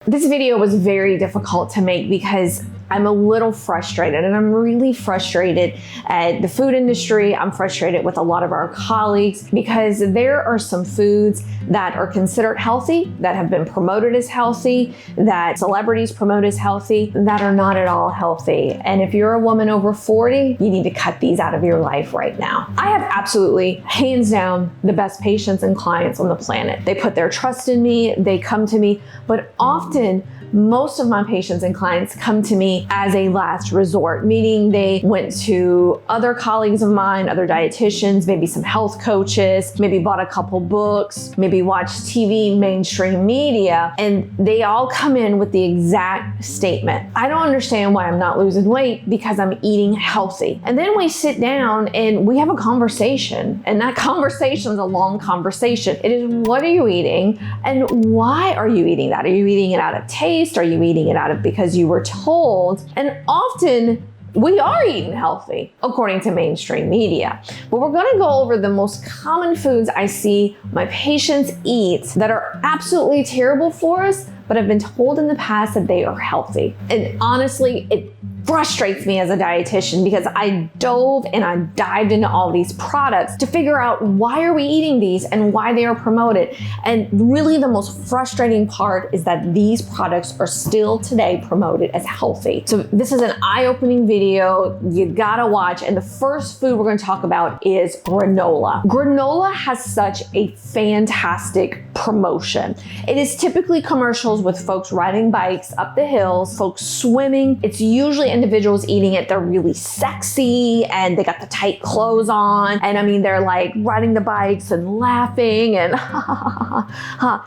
This video was very difficult to make because I'm a little frustrated, and I'm really frustrated at the food industry. I'm frustrated with a lot of our colleagues because there are some foods that are considered healthy, that have been promoted as healthy, that celebrities promote as healthy, that are not at all healthy. And if you're a woman over 40, you need to cut these out of your life right now. I have absolutely, hands down, the best patients and clients on the planet. They put their trust in me, they come to me, but often, most of my patients and clients come to me as a last resort, meaning they went to other colleagues of mine, other dietitians, maybe some health coaches, maybe bought a couple books, maybe watched TV, mainstream media, and they all come in with the exact statement: I don't understand why I'm not losing weight because I'm eating healthy. And then we sit down and we have a conversation, and that conversation is a long conversation. It is, what are you eating and why are you eating that? Are you eating it out of taste? Are you eating it out of because you were told? And often we are eating healthy according to mainstream media. But we're gonna go over the most common foods I see my patients eat that are absolutely terrible for us, but have been told in the past that they are healthy. And honestly, it frustrates me as a dietitian because I dove and I dived into all these products to figure out why are we eating these and why they are promoted. And really the most frustrating part is that these products are still today promoted as healthy. So this is an eye-opening video you gotta watch. And the first food we're gonna talk about is granola. Granola has such a fantastic promotion. It is typically commercials with folks riding bikes up the hills, folks swimming. It's usually individuals eating it. They're really sexy and they got the tight clothes on. And I mean, they're like riding the bikes and laughing and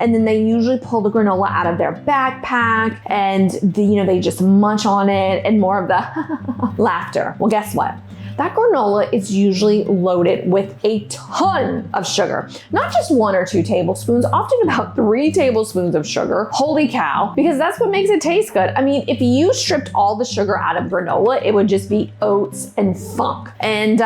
and then they usually pull the granola out of their backpack and they just munch on it and more of the laughter. Well, guess what? That granola is usually loaded with a ton of sugar. Not just 1 or 2 tablespoons, often about 3 tablespoons of sugar. Holy cow, because that's what makes it taste good. I mean, if you stripped all the sugar out of granola, it would just be oats and funk. And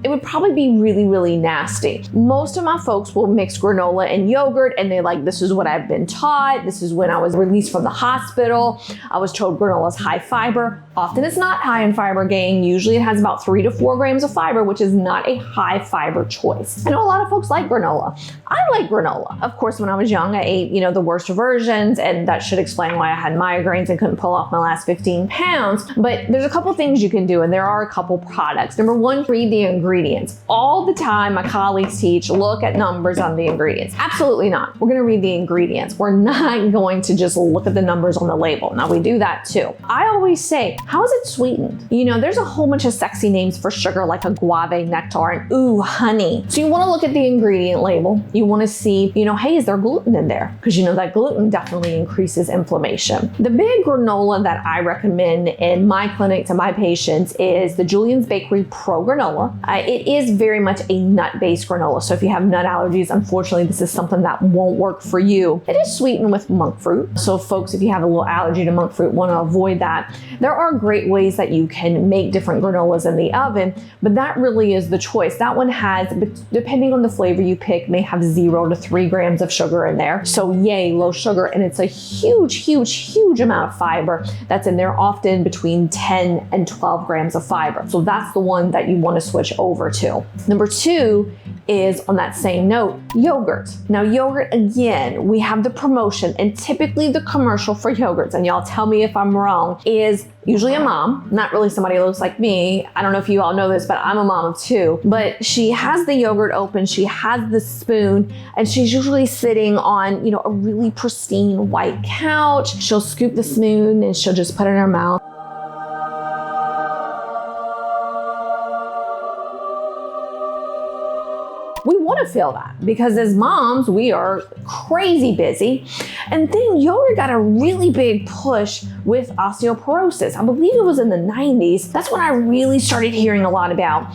it would probably be really, really nasty. Most of my folks will mix granola and yogurt and they're like, this is what I've been taught. This is when I was released from the hospital. I was told granola is high fiber. Often it's not high in fiber, gang. Usually it has about 3 to 4 grams of fiber, which is not a high fiber choice. I know a lot of folks like granola. I like granola. Of course, when I was young, I ate, the worst versions, and that should explain why I had migraines and couldn't pull off my last 15 pounds. But there's a couple things you can do, and there are a couple products. Number 1, read the ingredients. All the time, my colleagues teach, look at numbers on the ingredients. Absolutely not. We're gonna read the ingredients. We're not going to just look at the numbers on the label. Now, we do that too. I always say, how is it sweetened? There's a whole bunch of sexy names for sugar like agave nectar and ooh, honey. So you wanna look at the ingredient label. You wanna see, hey, is there gluten in there? Because that gluten definitely increases inflammation. The big granola that I recommend in my clinic to my patients is the Julian's Bakery Pro Granola. It is very much a nut-based granola. So if you have nut allergies, unfortunately, this is something that won't work for you. It is sweetened with monk fruit. So folks, if you have a little allergy to monk fruit, wanna avoid that. There are great ways that you can make different granolas in the oven, but that really is the choice. That one has, depending on the flavor you pick, may have 0 to 3 grams of sugar in there. So yay, low sugar. And it's a huge, huge, huge amount of fiber that's in there, often between 10 and 12 grams of fiber. So that's the one that you want to switch over to. Number 2 is, on that same note, yogurt. Now yogurt, again, we have the promotion, and typically the commercial for yogurts, and y'all tell me if I'm wrong, is usually a mom, not really somebody who looks like me. I don't know if you all know this, but I'm a mom of 2. But she has the yogurt open, she has the spoon, and she's usually sitting on, a really pristine white couch. She'll scoop the spoon and she'll just put it in her mouth. We want to feel that because as moms, we are crazy busy. And then yogurt got a really big push with osteoporosis. I believe it was in the 90s. That's when I really started hearing a lot about,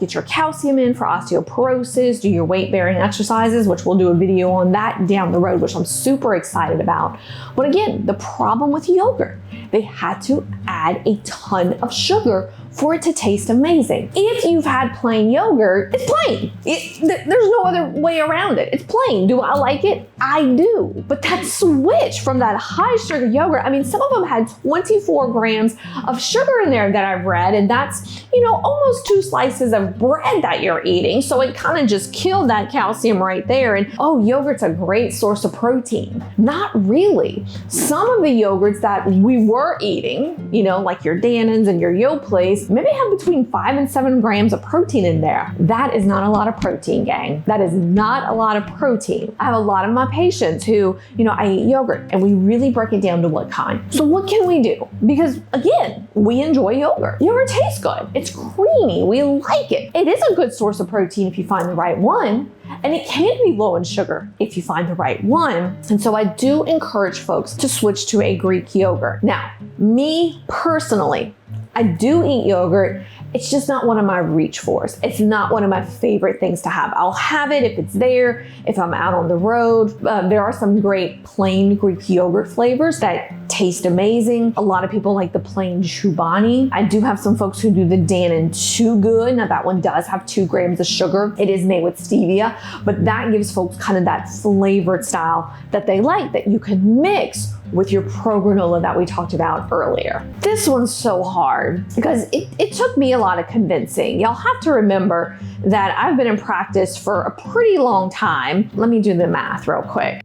get your calcium in for osteoporosis, do your weight-bearing exercises, which we'll do a video on that down the road, which I'm super excited about. But again, the problem with yogurt, they had to add a ton of sugar for it to taste amazing. If you've had plain yogurt, it's plain. There's no other way around it. It's plain. Do I like it? I do. But that switch from that high sugar yogurt, I mean, some of them had 24 grams of sugar in there that I've read, and that's, almost 2 slices of bread that you're eating. So it kind of just killed that calcium right there. And yogurt's a great source of protein. Not really. Some of the yogurts that we were eating, like your Dannon's and your Yoplait, maybe have between 5 and 7 grams of protein in there. That is not a lot of protein, gang. That is not a lot of protein. I have a lot of my patients who, I eat yogurt, and we really break it down to what kind. So what can we do? Because again, we enjoy yogurt. Yogurt tastes good. It's creamy. We like it. It is a good source of protein if you find the right one. And it can be low in sugar if you find the right one. And so I do encourage folks to switch to a Greek yogurt. Now, me personally, I do eat yogurt. It's just not one of my reach fors. It's not one of my favorite things to have. I'll have it if it's there, if I'm out on the road. There are some great plain Greek yogurt flavors that taste amazing. A lot of people like the plain Chobani. I do have some folks who do the Dannon Too Good. Now that one does have 2 grams of sugar. It is made with stevia, but that gives folks kind of that flavored style that they like, that you can mix with your pro granola that we talked about earlier. This one's so hard because it took me a lot of convincing. Y'all have to remember that I've been in practice for a pretty long time. Let me do the math real quick.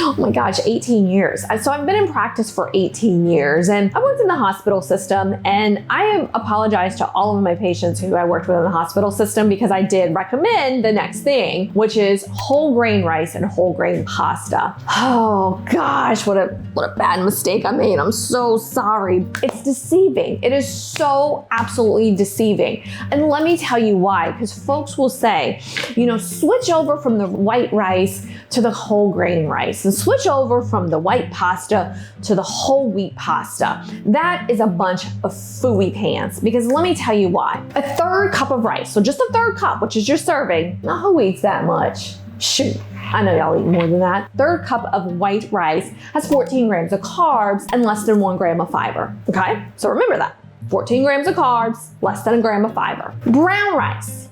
Oh my gosh, 18 years. So I've been in practice for 18 years, and I worked in the hospital system, and I apologize to all of my patients who I worked with in the hospital system because I did recommend the next thing, which is whole grain rice and whole grain pasta. Oh gosh, what a bad mistake I made. I'm so sorry. It's deceiving. It is so absolutely deceiving. And let me tell you why, because folks will say, switch over from the white rice to the whole grain rice, and switch over from the white pasta to the whole wheat pasta. That is a bunch of phooey pants, because let me tell you why. A 1/3 cup of rice, so just a 1/3 cup, which is your serving. Now who eats that much? Shoot, I know y'all eat more than that. 1/3 cup of white rice has 14 grams of carbs and less than 1 gram of fiber, okay? So remember that. 14 grams of carbs, less than 1 gram of fiber. Brown rice,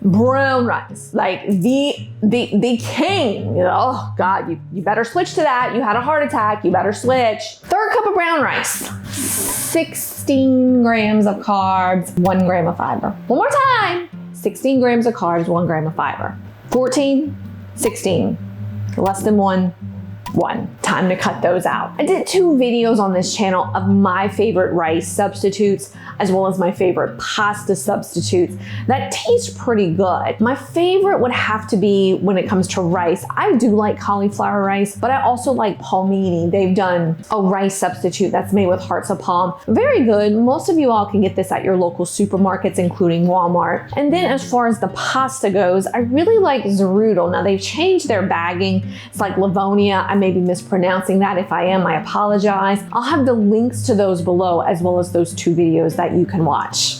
like the king. Oh God, you better switch to that. You had a heart attack, you better switch. 1/3 cup of brown rice, 16 grams of carbs, 1 gram of fiber. One more time, 16 grams of carbs, 1 gram of fiber. 14, 16, less than 1. Time to cut those out. I did 2 videos on this channel of my favorite rice substitutes as well as my favorite pasta substitutes that taste pretty good. My favorite would have to be, when it comes to rice, I do like cauliflower rice, but I also like palmini. They've done a rice substitute that's made with hearts of palm. Very good. Most of you all can get this at your local supermarkets, including Walmart. And then as far as the pasta goes, I really like Zarudel. Now they've changed their bagging. It's like Livonia. I may be mispronouncing that. If I am, I apologize. I'll have the links to those below, as well as those 2 videos that you can watch.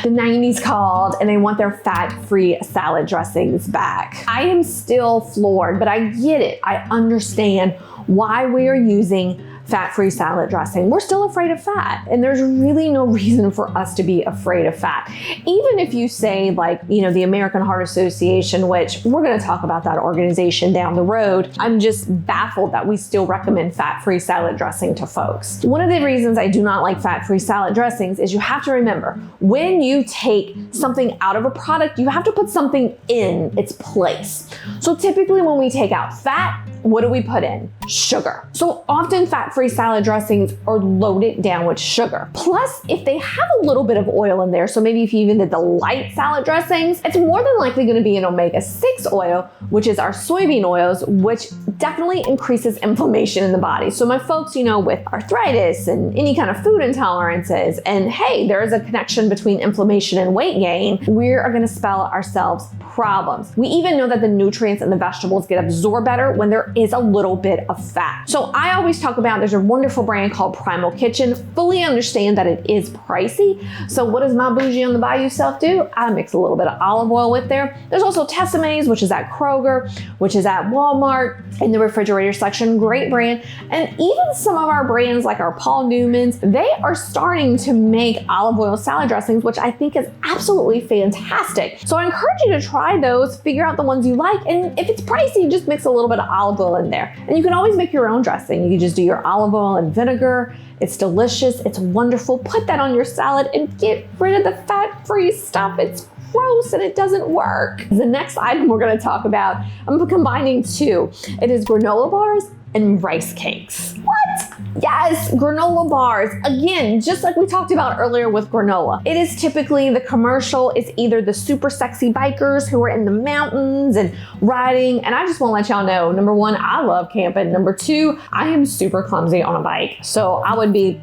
The 90s called and they want their fat-free salad dressings back. I am still floored, but I get it. I understand why we are using fat-free salad dressing. We're still afraid of fat, and there's really no reason for us to be afraid of fat. Even if you say, like, the American Heart Association, which we're gonna talk about that organization down the road, I'm just baffled that we still recommend fat-free salad dressing to folks. One of the reasons I do not like fat-free salad dressings is you have to remember, when you take something out of a product, you have to put something in its place. So typically when we take out fat, what do we put in? Sugar. So often fat-free salad dressings are loaded down with sugar. Plus, if they have a little bit of oil in there, so maybe if you even did the light salad dressings, it's more than likely going to be an omega-6 oil, which is our soybean oils, which definitely increases inflammation in the body. So my folks, with arthritis and any kind of food intolerances, and hey, there is a connection between inflammation and weight gain, we are going to spell ourselves problems. We even know that the nutrients in the vegetables get absorbed better when there is a little bit of fat. So I always talk about is a wonderful brand called Primal Kitchen. Fully understand that it is pricey. So what does my bougie on the bayou self do? I mix a little bit of olive oil with there. There's also Tessemae's, which is at Kroger, which is at Walmart in the refrigerator section. Great brand. And even some of our brands like our Paul Newman's, they are starting to make olive oil salad dressings, which I think is absolutely fantastic. So I encourage you to try those, figure out the ones you like, and if it's pricey, just mix a little bit of olive oil in there. And you can always make your own dressing. You can just do your olive oil and vinegar. It's delicious, it's wonderful. Put that on your salad and get rid of the fat-free stuff. It's gross and it doesn't work. The next item we're gonna talk about, I'm combining two. It is granola bars and rice cakes. What? Yes, granola bars. Again, just like we talked about earlier with granola. It is typically, the commercial is either the super sexy bikers who are in the mountains and riding. And I just want to let y'all know, number one, I love camping. Number two, I am super clumsy on a bike. So I would be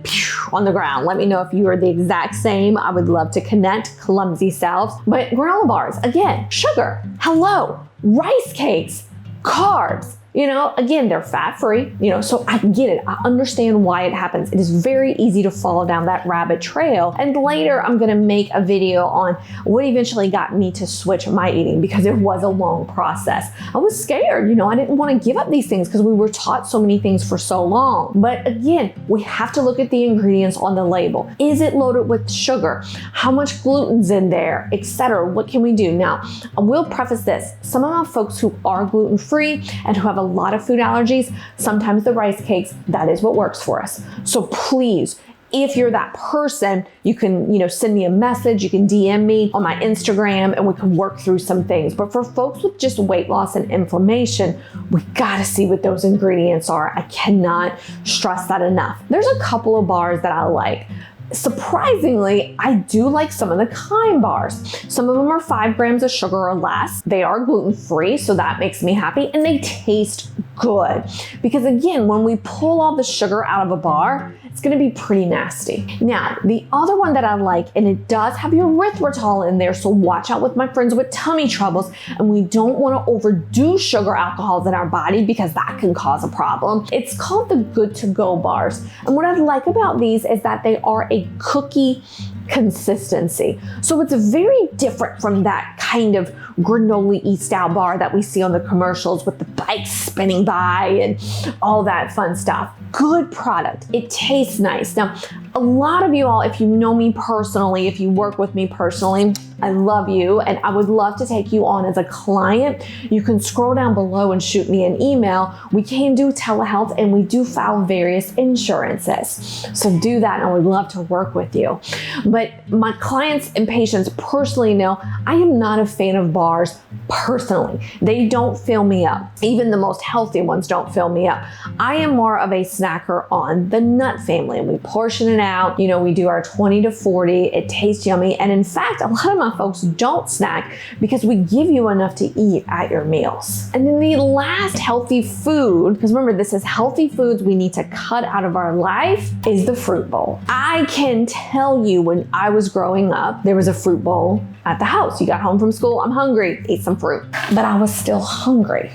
on the ground. Let me know if you are the exact same. I would love to connect clumsy selves. But granola bars, again, sugar, hello, rice cakes, carbs. You know, again, they're fat-free, you know, so I get it. I understand why it happens. It is very easy to fall down that rabbit trail. And later, I'm gonna make a video on what eventually got me to switch my eating, because it was a long process. I was scared, you know, I didn't wanna give up these things because we were taught so many things for so long. But again, we have to look at the ingredients on the label. Is it loaded with sugar? How much gluten's in there, etc.? What can we do? Now, I will preface this. Some of my folks who are gluten-free and who have a lot of food allergies, sometimes the rice cakes, that is what works for us. So please, if you're that person, you can, you know, send me a message, you can DM me on my Instagram and we can work through some things. But for folks with just weight loss and inflammation, we gotta see what those ingredients are. I cannot stress that enough. There's a couple of bars that I like. Surprisingly, I do like some of the Kind bars. Some of them are 5 grams of sugar or less. They are gluten-free, so that makes me happy, and they taste good. Because again, when we pull all the sugar out of a bar, it's gonna be pretty nasty. Now, the other one that I like, and it does have erythritol in there, so watch out with my friends with tummy troubles, and we don't wanna overdo sugar alcohols in our body because that can cause a problem. It's called the Good To Go bars. And what I like about these is that they are a cookie consistency. So it's very different from that kind of granola-y style bar that we see on the commercials with the bikes spinning by and all that fun stuff. Good product. It tastes nice. Now, a lot of you all, if you know me personally, if you work with me personally, I love you and I would love to take you on as a client. You can scroll down below and shoot me an email. We can do telehealth and we do file various insurances. So do that and I would love to work with you. But my clients and patients personally know I am not a fan of bars personally. They don't fill me up. Even the most healthy ones don't fill me up. I am more of a snacker on the nut family and we portion it out. You know, we do our 20 to 40. It tastes yummy. And in fact, a lot of my folks don't snack because we give you enough to eat at your meals. And then the last healthy food, because remember, this is healthy foods we need to cut out of our life, is the fruit bowl. I can tell you when I was growing up, there was a fruit bowl at the house. You got home from school, I'm hungry, ate some fruit. But I was still hungry.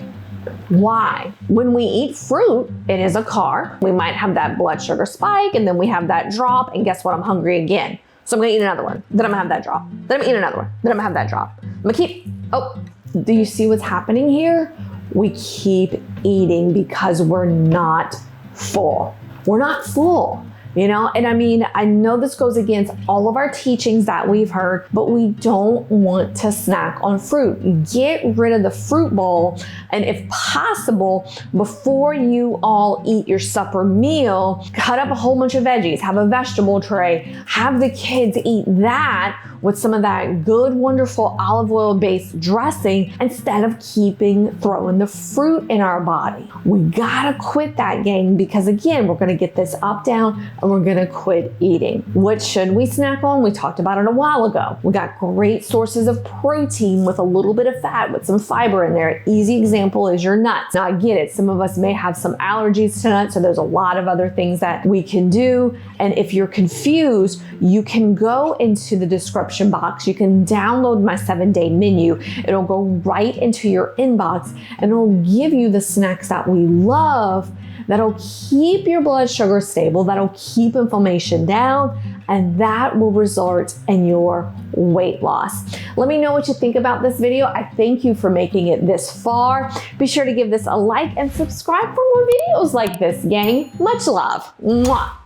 Why? When we eat fruit, it is a carb. We might have that blood sugar spike and then we have that drop and guess what? I'm hungry again. So I'm gonna eat another one. Then I'm gonna have that drop. Then I'm gonna eat another one. Then I'm gonna have that drop. I'm gonna keep, do you see what's happening here? We keep eating because we're not full. We're not full. You know, and I mean, I know this goes against all of our teachings that we've heard, but we don't want to snack on fruit. Get rid of the fruit bowl. And if possible, before you all eat your supper meal, cut up a whole bunch of veggies, have a vegetable tray, have the kids eat that with some of that good, wonderful olive oil based dressing instead of throwing the fruit in our body. We gotta quit that, gang, because again, we're gonna get this up, down, and we're gonna quit eating. What should we snack on? We talked about it a while ago. We got great sources of protein with a little bit of fat with some fiber in there. An easy example is your nuts. Now I get it, some of us may have some allergies to nuts, so there's a lot of other things that we can do. And if you're confused, you can go into the description box. You can download my 7-day menu. It'll go right into your inbox and it'll give you the snacks that we love that'll keep your blood sugar stable, that'll keep inflammation down, and that will result in your weight loss. Let me know what you think about this video. I thank you for making it this far. Be sure to give this a like and subscribe for more videos like this, gang. Much love. Mwah.